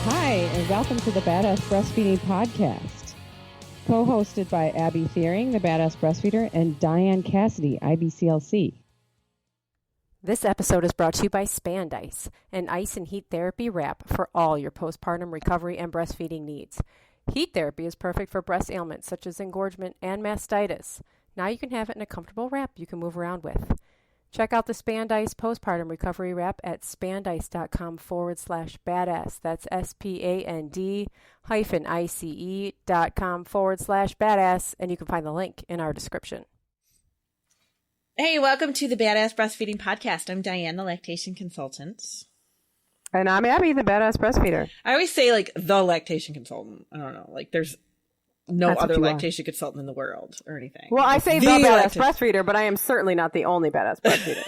Hi, and welcome to the Badass Breastfeeding Podcast, co-hosted by Abby Fearing, the Badass Breastfeeder, and Dianne Cassidy, IBCLC. This episode is brought to you by Spandice, an ice and heat therapy wrap for all your postpartum recovery and breastfeeding needs. Heat therapy is perfect for breast ailments such as engorgement and mastitis. Now you can have it in a comfortable wrap you can move around with. Check out the Spandice postpartum recovery wrap at spandice.com/badass. That's SPAND-ICE.com/badass. And you can find the link in our description. Hey, welcome to the Badass Breastfeeding Podcast. I'm Dianne, the lactation consultant. And I'm Abby, the Badass Breastfeeder. I always say, like, the lactation consultant. I don't know. Like, there's no other lactation consultant in the world or anything. Well, I say the Badass Breastfeeder, but I am certainly not the only Badass Breastfeeder.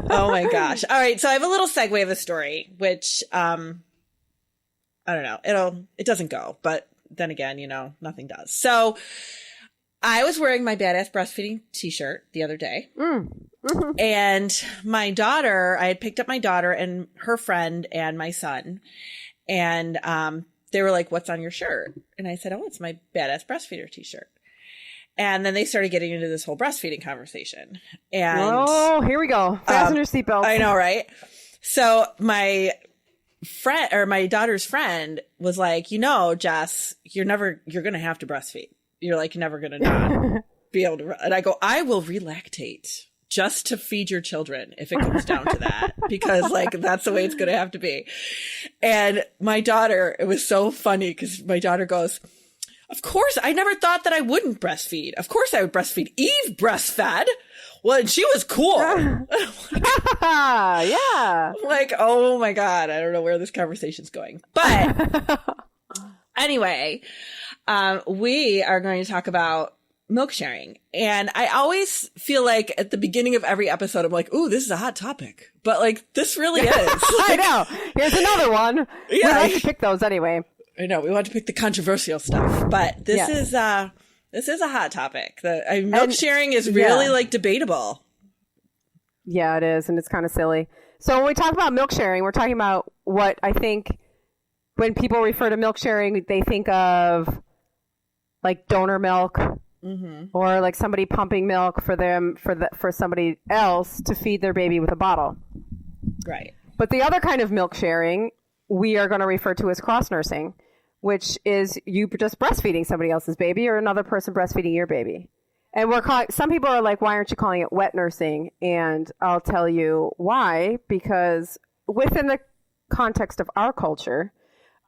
Oh, my gosh. All right. So I have a little segue of a story, which, I don't know. It doesn't go. But then again, you know, nothing does. So I was wearing my Badass Breastfeeding t-shirt the other day. And my daughter, I had picked up my daughter and her friend and my son. And they were like, "What's on your shirt?" And I said, "Oh, it's my Badass Breastfeeder t-shirt." And then they started getting into this whole breastfeeding conversation. And oh, here we go. Fasten your seatbelts. I know, right? So my friend, or my daughter's friend, was like, "You know, Jess, you're going to have to breastfeed. You're never going to not be able to." And I go, "I will relactate just to feed your children if it comes down to that, because that's the way it's going to have to be." And my daughter, it was so funny because my daughter goes, "Of course, I never thought that I wouldn't breastfeed. Of course I would breastfeed. Eve breastfed. Well, and she was cool." Yeah. Like, oh my God, I don't know where this conversation's going. But anyway, we are going to talk about milk sharing. And I always feel like at the beginning of every episode, I'm like, "Ooh, this is a hot topic." But this really is. I know. Here's another one. Yeah. We like to pick those anyway. I know. We want to pick the controversial stuff. But this is a hot topic. Milk sharing is really debatable. Yeah, it is. And it's kind of silly. So when we talk about milk sharing, we're talking about what I think when people refer to milk sharing, they think of donor milk. Or somebody pumping milk for them for somebody else to feed their baby with a bottle. Right. But the other kind of milk sharing we are going to refer to as cross nursing, which is you just breastfeeding somebody else's baby or another person breastfeeding your baby. And some people are like, "Why aren't you calling it wet nursing?" And I'll tell you why. Because within the context of our culture,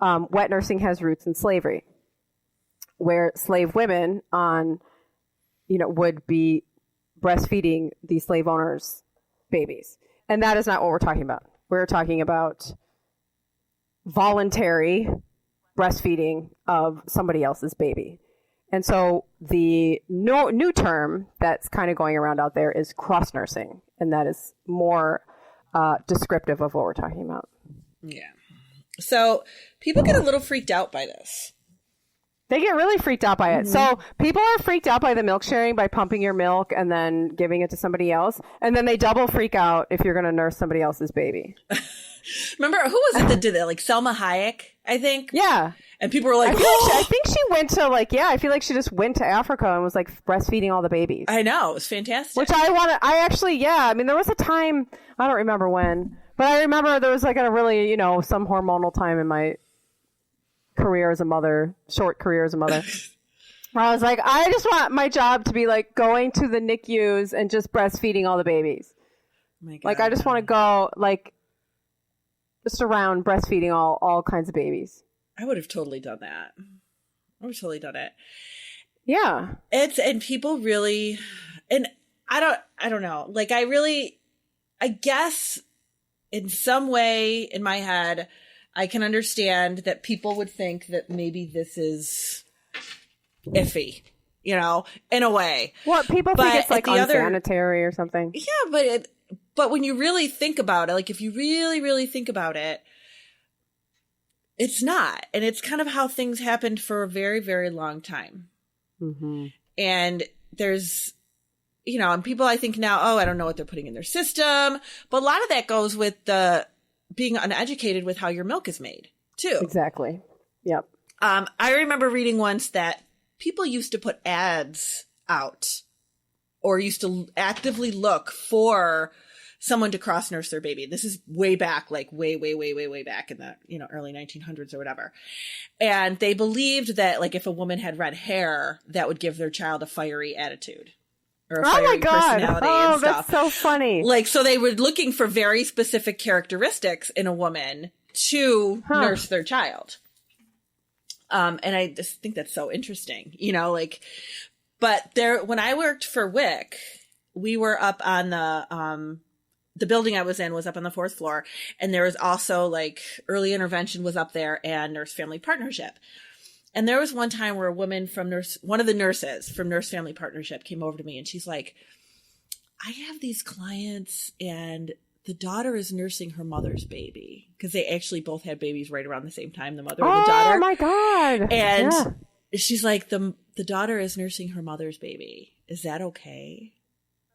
wet nursing has roots in slavery, where slave women would be breastfeeding the slave owners' babies. And that is not what we're talking about. We're talking about voluntary breastfeeding of somebody else's baby. And so the new term that's kind of going around out there is cross nursing. And that is more descriptive of what we're talking about. Yeah. So people get a little freaked out by this. They get really freaked out by it. So people are freaked out by the milk sharing, by pumping your milk and then giving it to somebody else. And then they double freak out if you're going to nurse somebody else's baby. Remember, who was it that did that? Selma Hayek, I think? Yeah. And people were like, I think she went to I feel like she just went to Africa and was breastfeeding all the babies. I know. It was fantastic. Which there was a time, I don't remember when, but I remember there was a really, some hormonal time in my career as a mother, short career as a mother. I was like, I just want my job to be going to the NICUs and just breastfeeding all the babies. Oh my God. I just want to go just around breastfeeding all kinds of babies. I would have totally done that. I would have totally done it. Yeah. And people really, and I don't know. I guess in some way in my head, I can understand that people would think that maybe this is iffy, in a way. What people think it's unsanitary or something. Yeah, but when you really think about it, if you really, really think about it, it's not. And it's kind of how things happened for a very, very long time. Mm-hmm. And there's, and people I think now, I don't know what they're putting in their system. But a lot of that goes with the being uneducated with how your milk is made too. Exactly. Yep. I remember reading once that people used to put ads out or used to actively look for someone to cross nurse their baby. This is way back, like way back in the, early 1900s or whatever. And they believed that like if a woman had red hair, that would give their child a fiery attitude or a fiery personality and stuff. That's so funny. Like, so they were looking for very specific characteristics in a woman to nurse their child. And I just think that's so interesting, but when I worked for WIC, we were up on the building I was in was up on the 4th floor. And there was also like early intervention was up there and nurse family partnership. And there was one time where a woman from one of the nurses from nurse family partnership came over to me and she's like, I have these clients and the daughter is nursing her mother's baby because they actually both had babies right around the same time, the mother and the daughter. Oh my God. And she's like, the daughter is nursing her mother's baby. Is that okay?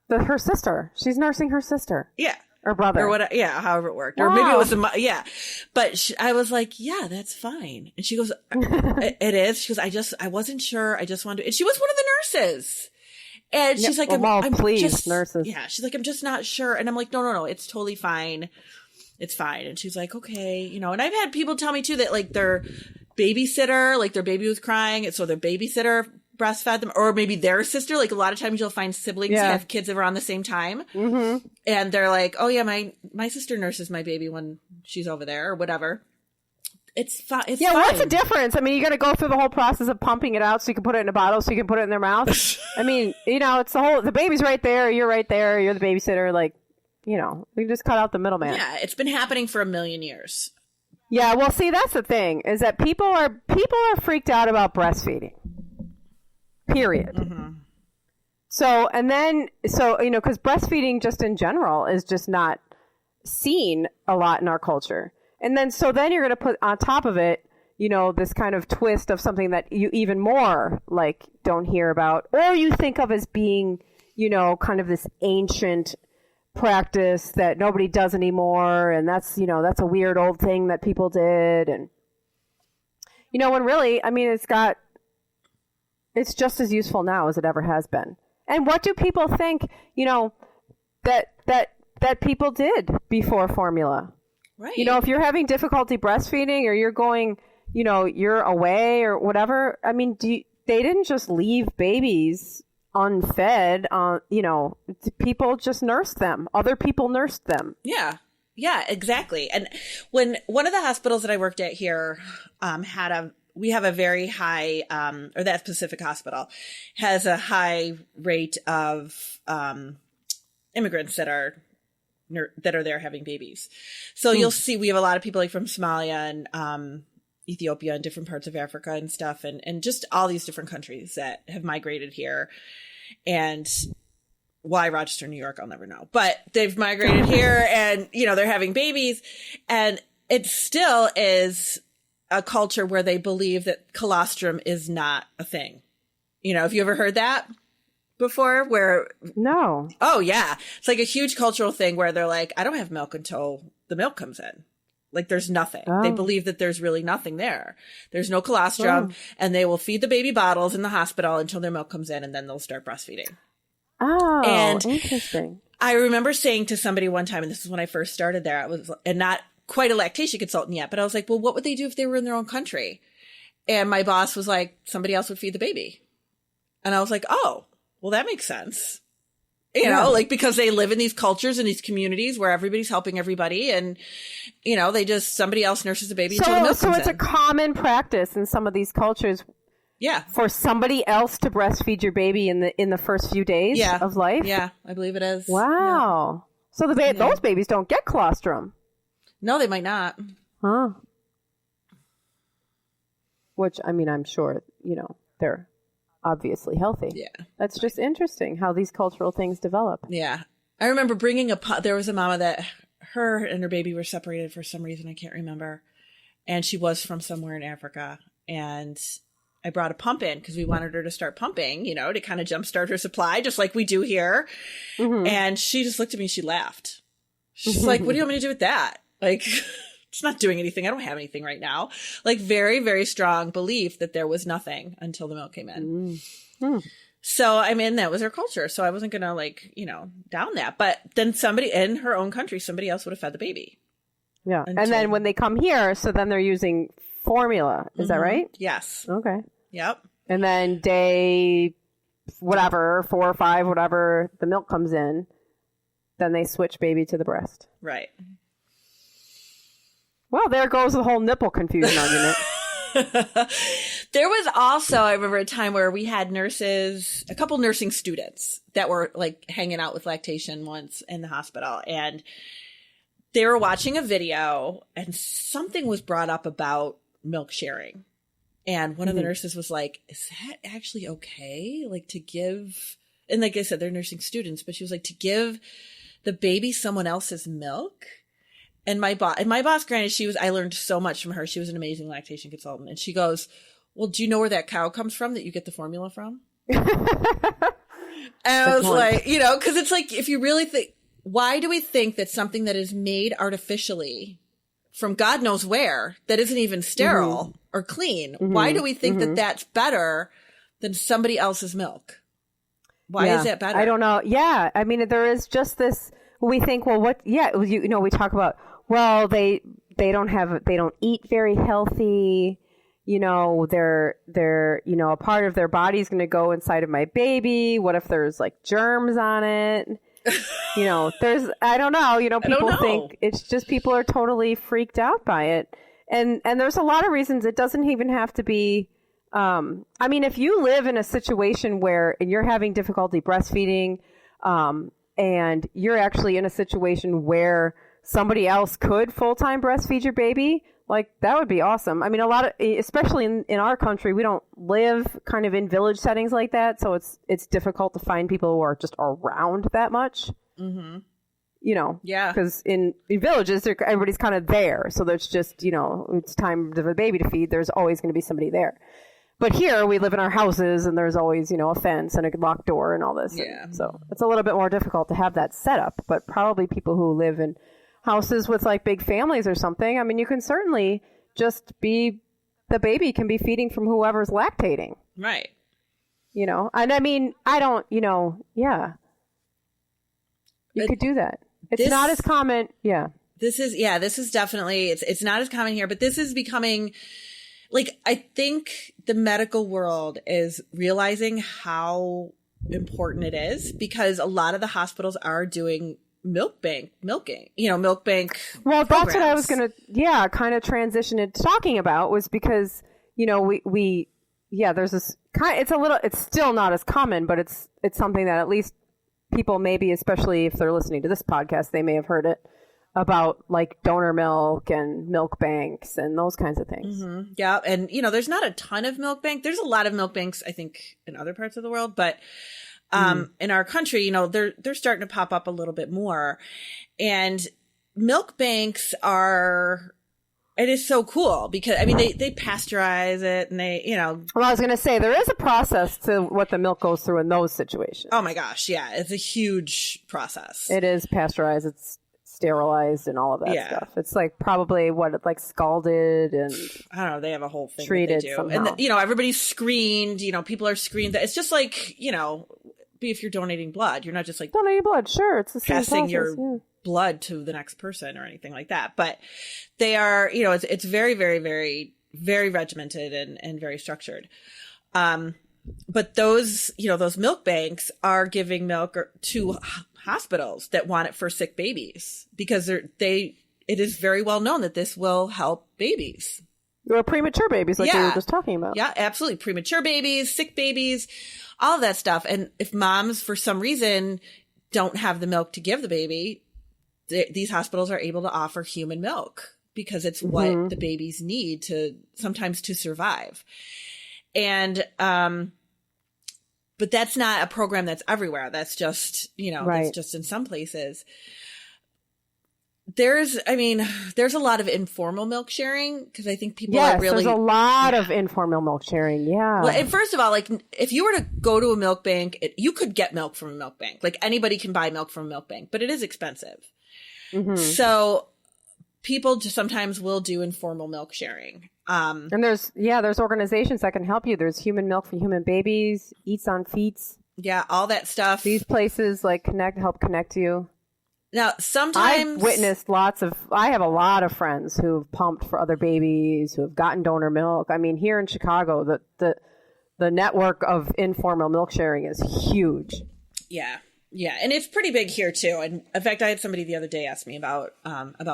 Her sister. She's nursing her sister. Yeah. Or brother. Or what? Yeah. However it worked. Wow. Or maybe it was yeah. But I was like, yeah, that's fine. And she goes, it is. She goes, I wasn't sure. I just wanted to. And she was one of the nurses. And she's like, I'm please, just, nurses. Yeah. She's like, I'm just not sure. And I'm like, no. It's totally fine. It's fine. And she's like, okay. And I've had people tell me too that like their babysitter, like their baby was crying. And so their babysitter breastfed them, or maybe their sister. Like a lot of times you'll find siblings have kids that are on the same time. Mm-hmm. And they're like, oh yeah, my sister nurses my baby when she's over there or whatever. It's fine. It's fine. What's the difference? I mean, you got to go through the whole process of pumping it out so you can put it in a bottle so you can put it in their mouth. I mean, it's the baby's right there. You're right there. You're the babysitter. Like, we can just cut out the middleman. Yeah. It's been happening for 1,000,000 years. Yeah. Well, see, that's the thing is that people are freaked out about breastfeeding. Period. Mm-hmm. So, because breastfeeding just in general is just not seen a lot in our culture. And then you're going to put on top of it, this kind of twist of something that you even more like don't hear about, or you think of as being, kind of this ancient practice that nobody does anymore. And that's a weird old thing that people did. And, when really, I mean, it's just as useful now as it ever has been. And what do people think, that people did before formula? Right. If you're having difficulty breastfeeding or you're going, you're away or whatever, I mean, they didn't just leave babies unfed. People just nursed them. Other people nursed them. Yeah. Yeah, exactly. And when one of the hospitals that I worked at here we have a very high, or that specific hospital has a high rate of immigrants that are there having babies. So you'll see we have a lot of people like from Somalia and Ethiopia and different parts of Africa and stuff, and just all these different countries that have migrated here. And why Rochester, New York, I'll never know. But they've migrated here and, they're having babies. And it still is a culture where they believe that colostrum is not a thing. Have you ever heard that before? No. Oh, yeah. It's like a huge cultural thing where they're like, I don't have milk until the milk comes in. Like there's nothing. Oh. They believe that there's really nothing there. There's no colostrum and they will feed the baby bottles in the hospital until their milk comes in and then they'll start breastfeeding. Oh, and interesting. I remember saying to somebody one time, and this is when I first started there, and not quite a lactation consultant yet, but I was like, well, what would they do if they were in their own country? And my boss was like, somebody else would feed the baby. And I was like, oh, well, that makes sense. Because they live in these cultures and these communities where everybody's helping everybody. And, somebody else nurses the baby until the milk comes in. So it's a common practice in some of these cultures. Yeah. For somebody else to breastfeed your baby in the first few days of life? Yeah, I believe it is. Wow. Yeah. So those babies don't get colostrum. No, they might not. Huh. Which, I mean, I'm sure, they're obviously healthy. Yeah. That's just interesting how these cultural things develop. Yeah. I remember bringing there was a mama that her and her baby were separated for some reason. I can't remember. And she was from somewhere in Africa. And I brought a pump in because we wanted her to start pumping, to kind of jumpstart her supply, just like we do here. Mm-hmm. And she just looked at me. She laughed. She's like, what do you want me to do with that? Like, it's not doing anything. I don't have anything right now. Like, very, very strong belief that there was nothing until the milk came in. So, I mean, that was her culture. So I wasn't going to, like, you know, down that. But then somebody in her own country, somebody else would have fed the baby. Yeah. And then when they come here, so then they're using formula. Is that right? Yes. Okay. Yep. And then day, whatever, 4 or 5, whatever, the milk comes in, then they switch baby to the breast. Right. Well, there goes the whole nipple confusion argument. There was also, I remember a time where we had nurses, a couple nursing students that were like hanging out with lactation once in the hospital, and they were watching a video and something was brought up about milk sharing. And one of the nurses was like, is that actually okay? Like to give, and like I said, they're nursing students, but she was like, to give the baby someone else's milk? And my boss, granted, I learned so much from her. She was an amazing lactation consultant. And she goes, well, do you know where that cow comes from that you get the formula from? And I was like, you know, because it's like, if you really think, why do we think that something that is made artificially from God knows where, that isn't even sterile or clean, why do we think that that's better than somebody else's milk? Why is that better? I don't know. Yeah. I mean, there is just this, we think, well, what, you know, we talk about, well, they don't eat very healthy. You know, they're, you know, a part of their body is going to go inside of my baby. What if there's like germs on it? You know, I don't know, you know, people think it's just, people are totally freaked out by it. And there's a lot of reasons. It doesn't even have to be, I mean, if you live in a situation where you're having difficulty breastfeeding, and you're actually in a situation where somebody else could full-time breastfeed your baby, like that would be awesome. I mean, especially in our country, we don't live kind of in village settings like that. So it's difficult to find people who are just around that much, you know, because in villages, everybody's kind of there. So there's just, you know, it's time for the baby to feed. There's always going to be somebody there. But here we live in our houses and there's always, you know, a fence and a locked door and all this. Yeah. And so it's a little bit more difficult to have that set up, but probably people who live in houses with like big families or something. I mean, you can certainly just the baby can be feeding from whoever's lactating. Right. You know, and I mean, I don't, you know, you could do that. It's not as common. Yeah. This is definitely, it's not as common here, but this is becoming, like, I think the medical world is realizing how important it is, because a lot of the hospitals are doing milking, milk bank. Well, that's what I was going to, kind of transition into talking about, was because, you know, there's this it's still not as common, but it's something that at least people maybe, especially if they're listening to this podcast, they may have heard it about, like donor milk and milk banks and those kinds of things. Yeah. And, you know, there's not a ton of milk bank. There's a lot of milk banks, I think, in other parts of the world, but in our country, you know, they're starting to pop up a little bit more. And milk banks it is so cool because, I mean, they pasteurize it and they, you know. Well, I was going to say, there is a process to what the milk goes through in those situations. Oh my gosh. Yeah. It's a huge process. It is pasteurized. It's sterilized and all of that stuff. It's like probably like scalded and I don't know. They have a whole thing treated that they do. Somehow. And you know, everybody's screened, you know, people are screened. It's just like, you know, if you're donating blood, you're not just like donating blood. Sure. It's the same passing process, your blood to the next person or anything like that. But they are, you know, it's very, very, very, very regimented and very structured. But those, you know, those milk banks are giving milk to hospitals that want it for sick babies, because it is very well known that this will help babies. Or premature babies, like we were just talking about. Yeah, absolutely. Premature babies, sick babies, all of that stuff. And if moms, for some reason, don't have the milk to give the baby, these hospitals are able to offer human milk because it's what the babies need sometimes to survive. And, but that's not a program that's everywhere. That's just, you know, that's just in some places. There's a lot of informal milk sharing, because I think people are really. There's a lot of informal milk sharing. Yeah. Well, and first of all, like if you were to go to a milk bank, you could get milk from a milk bank. Like anybody can buy milk from a milk bank, but it is expensive. So people just sometimes will do informal milk sharing. And there's organizations that can help you. There's Human Milk for Human Babies, Eats on Feets. Yeah, all that stuff. These places like help connect you. Now, sometimes I've witnessed I have a lot of friends who've pumped for other babies, who have gotten donor milk. I mean, here in Chicago, the network of informal milk sharing is huge. Yeah. Yeah. And it's pretty big here too. And in fact, I had somebody the other day ask me about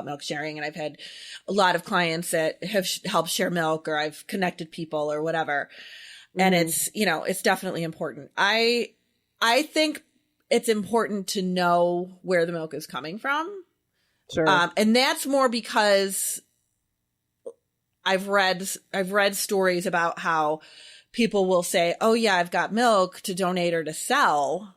milk sharing, and I've had a lot of clients that have helped share milk, or I've connected people or whatever. And it's, it's definitely important. I think it's important to know where the milk is coming from. Sure. And that's more because I've read stories about how people will say, oh yeah, I've got milk to donate or to sell.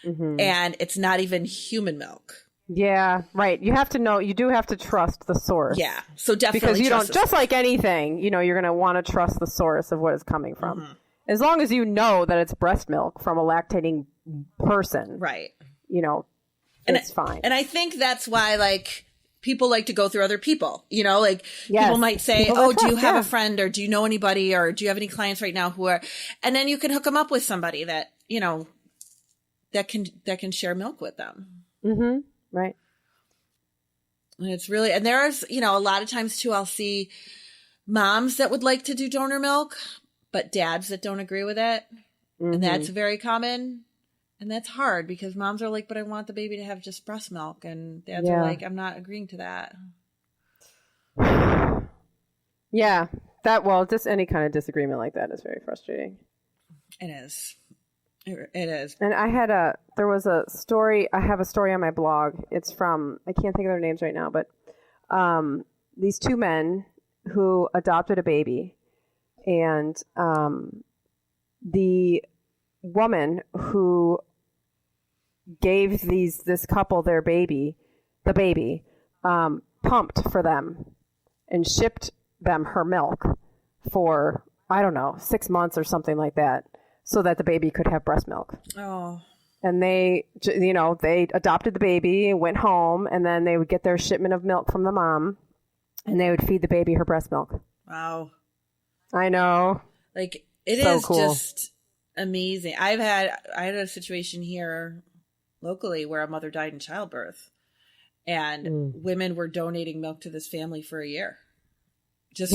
And it's not even human milk. Yeah, right. You have to know, you do have to trust the source. Yeah. So definitely, because you don't, just like anything, you're going to want to trust the source of what it's coming from. As long as you know that it's breast milk from a lactating person. Right. It's fine. And I think that's why, like, people like to go through other people, people might say, do you have a friend, or do you know anybody, or do you have any clients right now who are, and then you can hook them up with somebody that, that can share milk with them. Right. And it's really, and there's, a lot of times too, I'll see moms that would like to do donor milk, but dads that don't agree with it. And that's very common. And that's hard because moms are like, but I want the baby to have just breast milk. And dads are like, I'm not agreeing to that. Yeah. Just any kind of disagreement like that is very frustrating. It is. It is. And I have a story on my blog. It's from, I can't think of their names right now, but these two men who adopted a baby, and the woman who gave this couple the baby, pumped for them and shipped them her milk for, I don't know, 6 months or something like that, so that the baby could have breast milk. Oh. And they adopted the baby and went home, and then they would get their shipment of milk from the mom, and they would feed the baby her breast milk. Wow. I know. Like, it so is cool. Just amazing. I had a situation here locally where a mother died in childbirth, and women were donating milk to this family for a year. Just,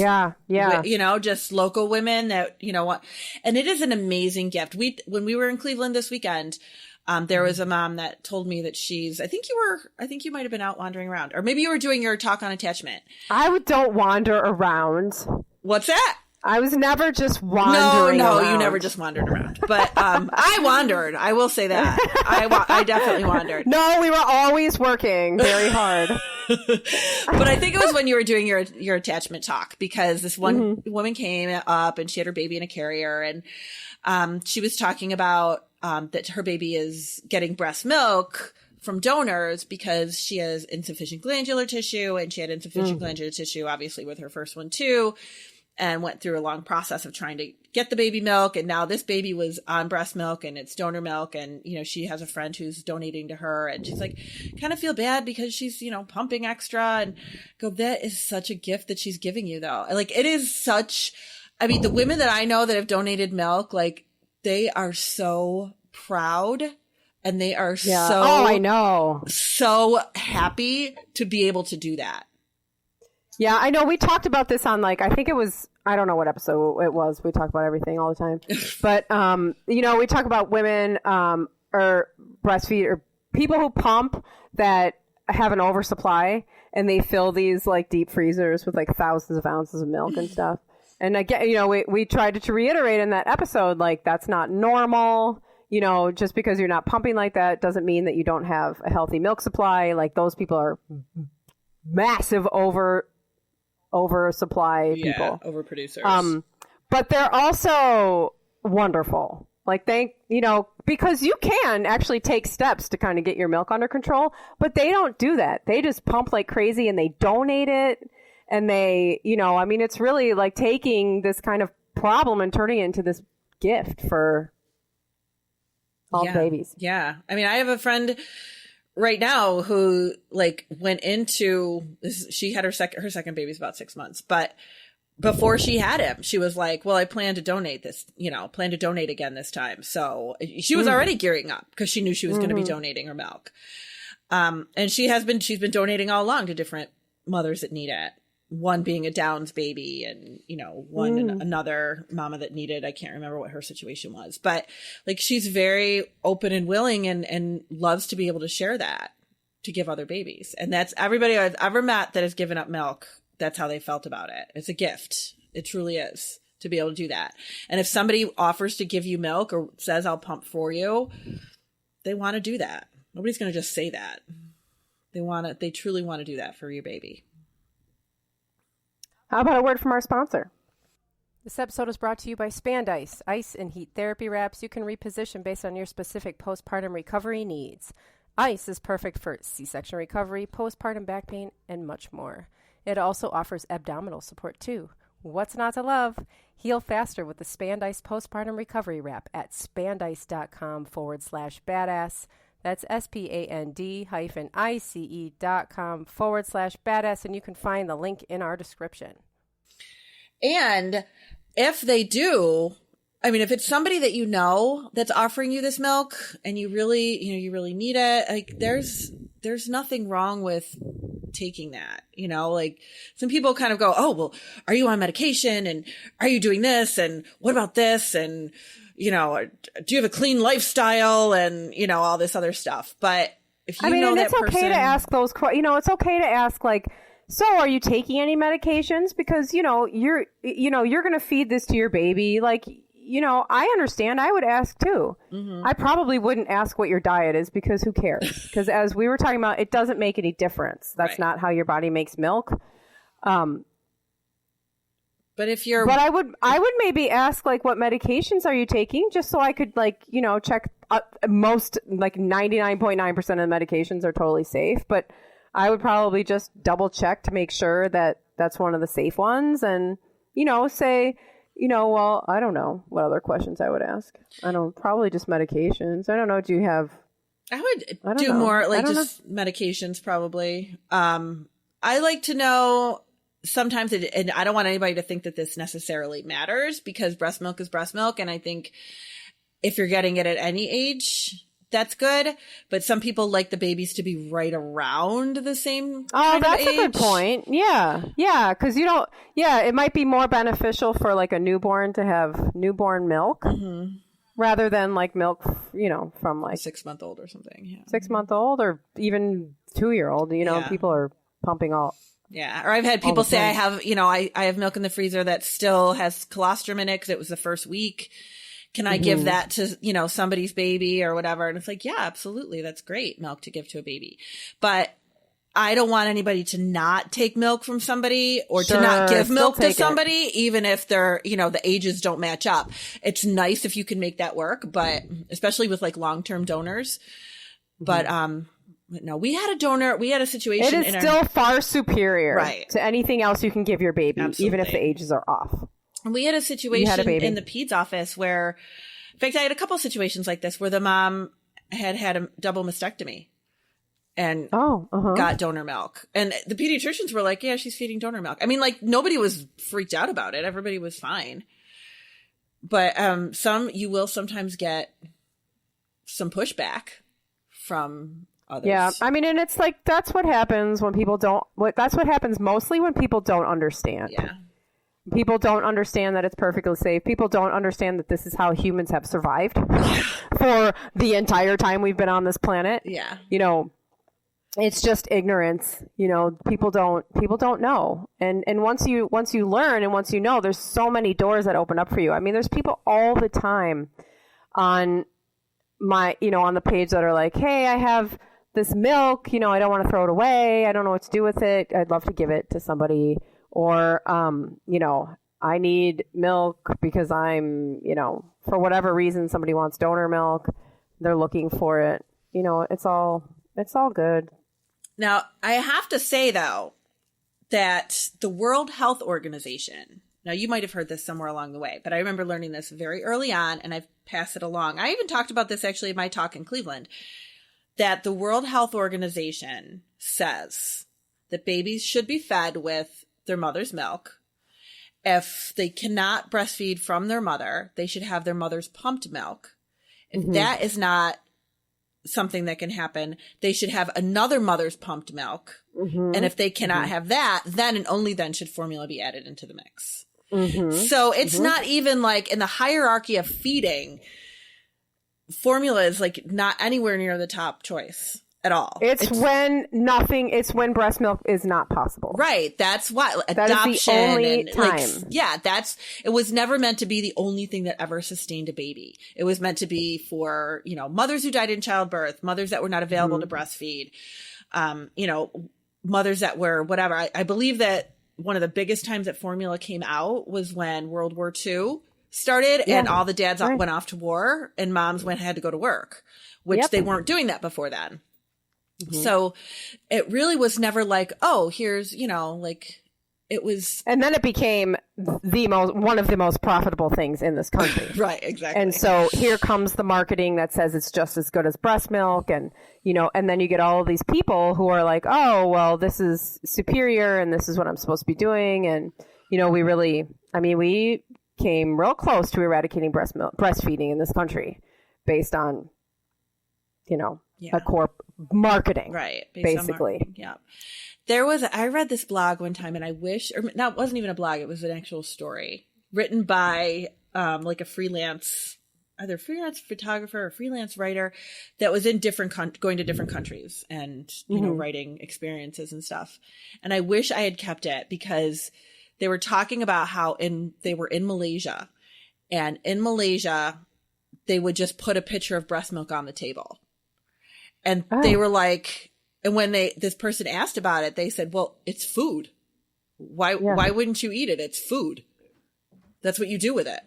just local women that, and it is an amazing gift. When we were in Cleveland this weekend, there was a mom that told me that I think you might've been out wandering around, or maybe you were doing your talk on attachment. I don't wander around. What's that? I was never just wandering around. No, you never just wandered around. But I wandered. I will say that. I definitely wandered. No, we were always working very hard. But I think it was when you were doing your attachment talk, because this one woman came up and she had her baby in a carrier, and she was talking about that her baby is getting breast milk from donors because she has insufficient glandular tissue, and she had insufficient glandular tissue obviously with her first one too, and went through a long process of trying to get the baby milk. And now this baby was on breast milk and it's donor milk. And, she has a friend who's donating to her, and she's like, kind of feel bad because she's, pumping extra, and go, that is such a gift that she's giving you though. Like, it is such, the women that I know that have donated milk, like, they are so proud, and they are I know, so happy to be able to do that. Yeah, I know. We talked about this on, I think it was, I don't know what episode it was. We talk about everything all the time. But, we talk about women or breastfeed, or people who pump that have an oversupply, and they fill these deep freezers with thousands of ounces of milk and stuff. And again, we tried to reiterate in that episode, that's not normal. Just because you're not pumping like that doesn't mean that you don't have a healthy milk supply. Those people are massive oversupply people, overproducers. But they're also wonderful. Because you can actually take steps to kind of get your milk under control, but they don't do that. They just pump like crazy, and they donate it, and they, it's really like taking this kind of problem and turning it into this gift for all babies. Yeah. I have a friend right now who like went into this, she had her second baby's about 6 months, but before she had him, she was like, well, I plan to donate again this time. So she was already gearing up because she knew she was going to be donating her milk. And she's been donating all along to different mothers that need it. One being a Downs baby and, another mama that needed, I can't remember what her situation was, but like, she's very open and willing and loves to be able to share that to give other babies. And that's everybody I've ever met that has given up milk. That's how they felt about it. It's a gift. It truly is to be able to do that. And if somebody offers to give you milk or says, I'll pump for you, they want to do that. Nobody's going to just say that. They truly want to do that for your baby. How about a word from our sponsor? This episode is brought to you by Spandice, ice and heat therapy wraps you can reposition based on your specific postpartum recovery needs. Ice is perfect for C-section recovery, postpartum back pain, and much more. It also offers abdominal support too. What's not to love? Heal faster with the Spandice postpartum recovery wrap at spandice.com/badass. That's SPAND-ICE.com/badass, and you can find the link in our description. And if they do, I mean, if it's somebody that you know that's offering you this milk and you really need it, like there's nothing wrong with taking that, like some people kind of go, oh, well, are you on medication and are you doing this? And what about this? And, do you have a clean lifestyle and, all this other stuff. But if you know that it's okay to ask those, it's okay to ask like, so are you taking any medications? Because, you're going to feed this to your baby. Like, I understand. I would ask too. Mm-hmm. I probably wouldn't ask what your diet is because who cares? Because as we were talking about, it doesn't make any difference. That's not how your body makes milk. But I would maybe ask like, what medications are you taking? Just so I could check. Most like 99.9% of the medications are totally safe, but I would probably just double check to make sure that that's one of the safe ones, and say. Well, I don't know what other questions I would ask. Probably just medications. I don't know. Do you have? I would do more like just medications probably. I like to know sometimes, and I don't want anybody to think that this necessarily matters because breast milk is breast milk. And I think if you're getting it at any age, that's good. But some people like the babies to be right around the same kind that's of age. A good point. Yeah. Yeah. Because it might be more beneficial for like a newborn to have newborn milk rather than like milk, from like 6-month-old or something. Yeah. 6-month-old or even 2-year-old, people are pumping all. Yeah. Or I've had people say I have, I have milk in the freezer that still has colostrum in it because it was the first week. Can I give that to, somebody's baby or whatever? And it's like, yeah, absolutely. That's great milk to give to a baby. But I don't want anybody to not take milk from somebody or to not give milk to somebody, even if they're, the ages don't match up. It's nice if you can make that work, but especially with like long-term donors. But, no, we had a situation. It is still far superior to anything else you can give your baby, even if the ages are off. We had a situation in the peds office where, in fact, I had a couple of situations like this where the mom had a double mastectomy and got donor milk. And the pediatricians were like, yeah, she's feeding donor milk. I mean, like nobody was freaked out about it. Everybody was fine. But you will sometimes get some pushback from others. Yeah. I mean, and it's like, that's what happens when people that's what happens mostly when people don't understand. Yeah. People don't understand that it's perfectly safe. People don't understand that this is how humans have survived for the entire time we've been on this planet. Yeah. It's just ignorance. People don't know. And once you learn and once you know, there's so many doors that open up for you. I mean, there's people all the time on on the page that are like, hey, I have this milk, I don't want to throw it away. I don't know what to do with it. I'd love to give it to somebody. Or, I need milk because I'm, for whatever reason, somebody wants donor milk. They're looking for it. It's all good. Now, I have to say, though, that the World Health Organization, now you might have heard this somewhere along the way, but I remember learning this very early on and I've passed it along. I even talked about this actually in my talk in Cleveland. that the World Health Organization says that babies should be fed with their mother's milk. If they cannot breastfeed from their mother, they should have their mother's pumped milk. If that is not something that can happen, they should have another mother's pumped milk. And if they cannot have that, then and only then should formula be added into the mix. So it's not even like in the hierarchy of feeding, formula is like not anywhere near the top choice at all. It's when breast milk is not possible. Right. That's why that adoption is the only and time. It was never meant to be the only thing that ever sustained a baby. It was meant to be for, mothers who died in childbirth, mothers that were not available to breastfeed, mothers that were whatever. I believe that one of the biggest times that formula came out was when World War II started and all the dads went off to war and moms had to go to work, which they weren't doing that before then. So it really was never like, oh, here's, it was. And then it became one of the most profitable things in this country. Right, exactly. And so here comes the marketing that says it's just as good as breast milk. And, and then you get all of these people who are like, oh, well, this is superior and this is what I'm supposed to be doing. And, we came real close to eradicating breastfeeding in this country based on, a core marketing. Right. Basically. I read this blog one time and it wasn't even a blog. It was an actual story written by like a either freelance photographer or freelance writer that was in going to different countries and, writing experiences and stuff. And I wish I had kept it because they were talking about how they were in Malaysia, and in Malaysia, they would just put a picture of breast milk on the table. And they were like, and when this person asked about it, they said, well, it's food. Why wouldn't you eat it? It's food. That's what you do with it.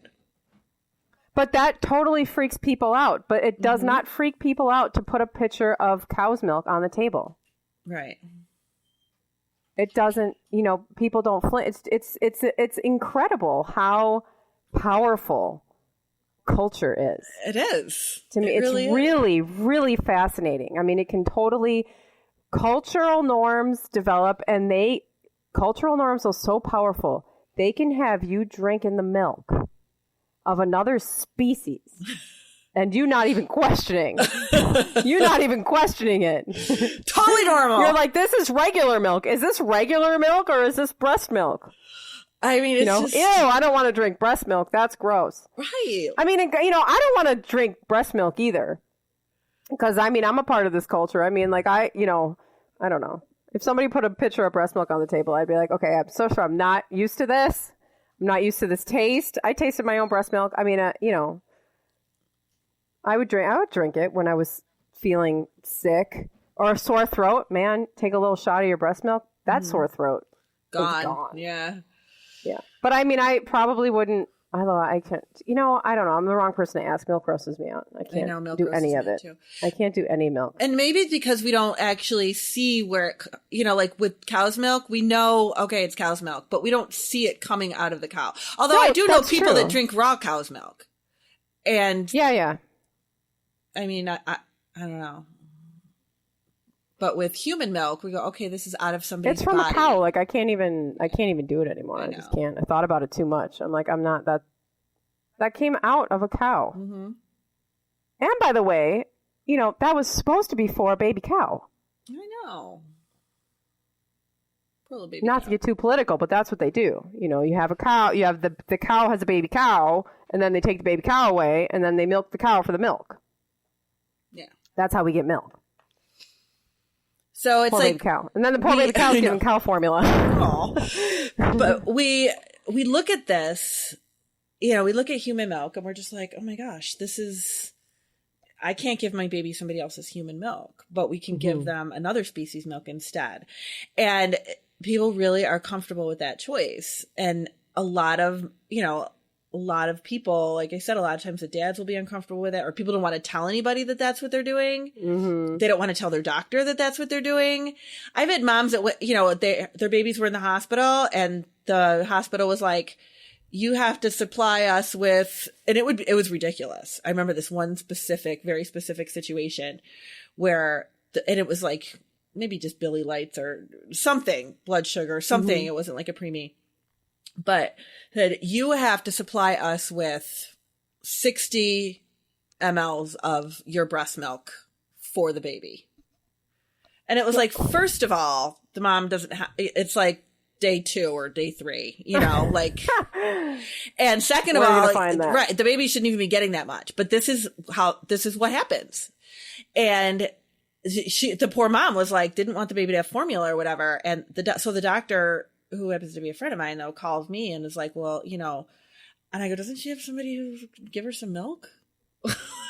But that totally freaks people out. But it does not freak people out to put a picture of cow's milk on the table. Right. It doesn't, people don't flinch. It's incredible how powerful culture is. It is. To me, it's really, really fascinating. I mean, it can totally, cultural norms develop, and cultural norms are so powerful. They can have you drinking the milk of another species and you not even questioning. You're not even questioning it. Totally normal. You're like, this is regular milk. Is this regular milk or is this breast milk? I mean, it's just... ew, I don't want to drink breast milk. That's gross. Right. I mean, I don't want to drink breast milk either. Because, I'm a part of this culture. I mean, like, I don't know. If somebody put a picture of breast milk on the table, I'd be like, okay, I'm so sure I'm not used to this. I'm not used to this taste. I tasted my own breast milk. I mean, I would drink it when I was feeling sick or a sore throat. Man, take a little shot of your breast milk. That sore throat is gone. Yeah. Yeah. But I mean, I probably wouldn't, although I can't, I don't know. I'm the wrong person to ask. Milk grosses me out. I can't do any of it. Too. I can't do any milk. And maybe it's because we don't actually see where, like with cow's milk, we know, okay, it's cow's milk, but we don't see it coming out of the cow. Although I do know people that drink raw cow's milk. And yeah. I mean, I don't know. But with human milk, we go, okay, this is out of somebody's body. It's from a cow. Like, I can't even do it anymore. I just can't. I thought about it too much. I'm like, I'm not that. That came out of a cow. Mm-hmm. And by the way, that was supposed to be for a baby cow. I know. Poor little baby Not cow. to get too political, but that's what they do. You have a cow. You have the cow has a baby cow, and then they take the baby cow away, and then they milk the cow for the milk. Yeah. That's how we get milk. So it's poor like baby cow, and then the poor baby cow's given cow formula. But we look at this, we look at human milk, and we're just like, oh my gosh, I can't give my baby somebody else's human milk, but we can give them another species milk instead. And people really are comfortable with that choice. And a lot of people, like I said, a lot of times the dads will be uncomfortable with it, or people don't want to tell anybody that that's what they're doing. Mm-hmm. They don't want to tell their doctor that that's what they're doing. I've had moms that, their babies were in the hospital, and the hospital was like, you have to supply us with, and it was ridiculous. I remember this one very specific situation where, and it was like maybe just Billy Lights or something, blood sugar, something. It wasn't like a preemie, but that you have to supply us with 60 mLs of your breast milk for the baby. And it was like, first of all, the mom doesn't have, it's like day 2 or day 3, you know, like, and second of all, right, the baby shouldn't even be getting that much, but this is what happens. And the poor mom was like, didn't want the baby to have formula or whatever. And so the doctor, who happens to be a friend of mine though, calls me and is like, well, you know, and I go, doesn't she have somebody who give her some milk?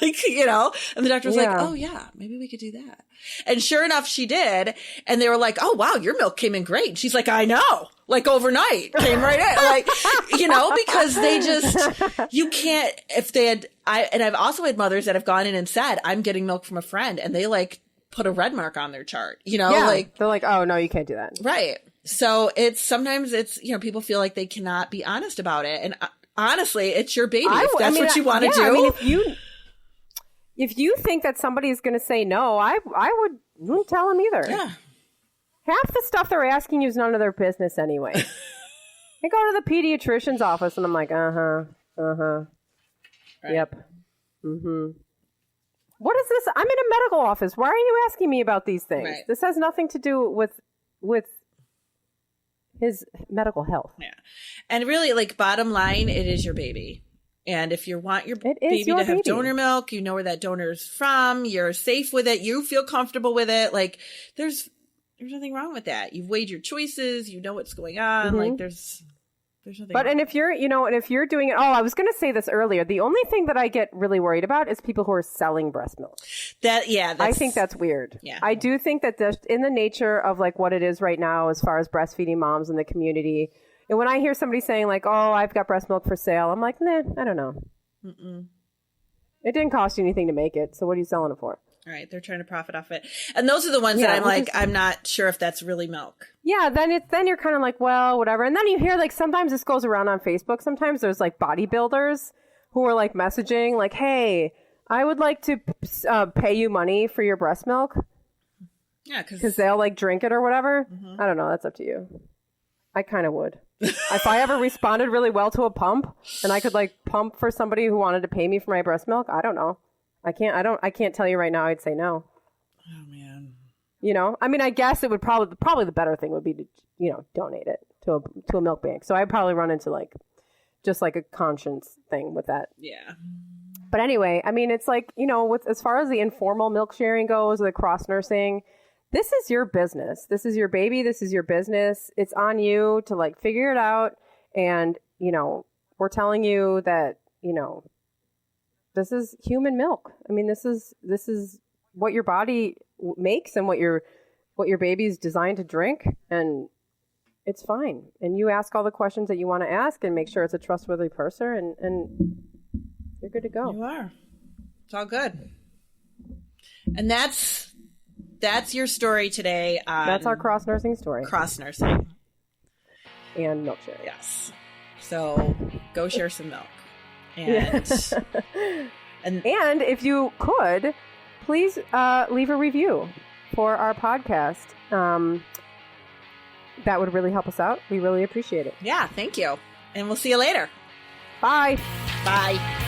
Like, you know, and the doctor was like, oh yeah, maybe we could do that. And sure enough, she did. And they were like, oh wow, your milk came in great. She's like, I know, like overnight came right in. Like, you know, because they just, you can't, if they had, and I've also had mothers that have gone in and said, I'm getting milk from a friend, and they like put a red mark on their chart, you know, like they're like, oh no, you can't do that. Right. So sometimes it's, you know, people feel like they cannot be honest about it. And honestly, it's your baby. If that's what you want to do. I mean, if you think that somebody is going to say no, I wouldn't tell them either. Yeah. Half the stuff they're asking you is none of their business anyway. I go to the pediatrician's office and I'm like, right. Yep. What is this? I'm in a medical office. Why are you asking me about these things? Right. This has nothing to do with his medical health. Yeah. And really, like, bottom line, it is your baby. And if you want your baby to have donor milk, you know where that donor is from, you're safe with it, you feel comfortable with it. Like, there's nothing wrong with that. You've weighed your choices, you know what's going on. Like, there's nothing wrong. And if you're doing it, I was going to say this earlier. The only thing that I get really worried about is people who are selling breast milk. I think that's weird. Yeah. I do think that in the nature of like what it is right now, as far as breastfeeding moms in the community. And when I hear somebody saying like, oh, I've got breast milk for sale, I'm like, nah, I don't know. It didn't cost you anything to make it. So what are you selling it for? All right. They're trying to profit off it. And those are the ones that I'm like, I'm not sure if that's really milk. Yeah. Then you're kind of like, well, whatever. And then you hear like, sometimes this goes around on Facebook. Sometimes there's like bodybuilders who are like messaging like, hey, I would like to pay you money for your breast milk. Yeah. Because they'll like drink it or whatever. I don't know. That's up to you. I kind of would. If I ever responded really well to a pump and I could like pump for somebody who wanted to pay me for my breast milk, I don't know. I can't tell you right now. I'd say no. Oh man. You know, I mean, I guess it would probably the better thing would be to, you know, donate it to a milk bank. So I'd probably run into like, just like a conscience thing with that. Yeah. But anyway, I mean, it's like, you know, as far as the informal milk sharing goes, the cross nursing, this is your business. This is your baby. This is your business. It's on you to like figure it out. And, you know, we're telling you that, you know, this is human milk. I mean, this is what your body makes and what your baby's designed to drink. And it's fine. And you ask all the questions that you want to ask and make sure it's a trustworthy person and you're good to go. You are. It's all good. And that's your story today. That's our cross nursing story. Cross nursing. And milk sharing. Yes. So go share some milk. And if you could, please leave a review for our podcast. That would really help us out. We really appreciate it. Yeah, thank you. And we'll see you later. Bye. Bye.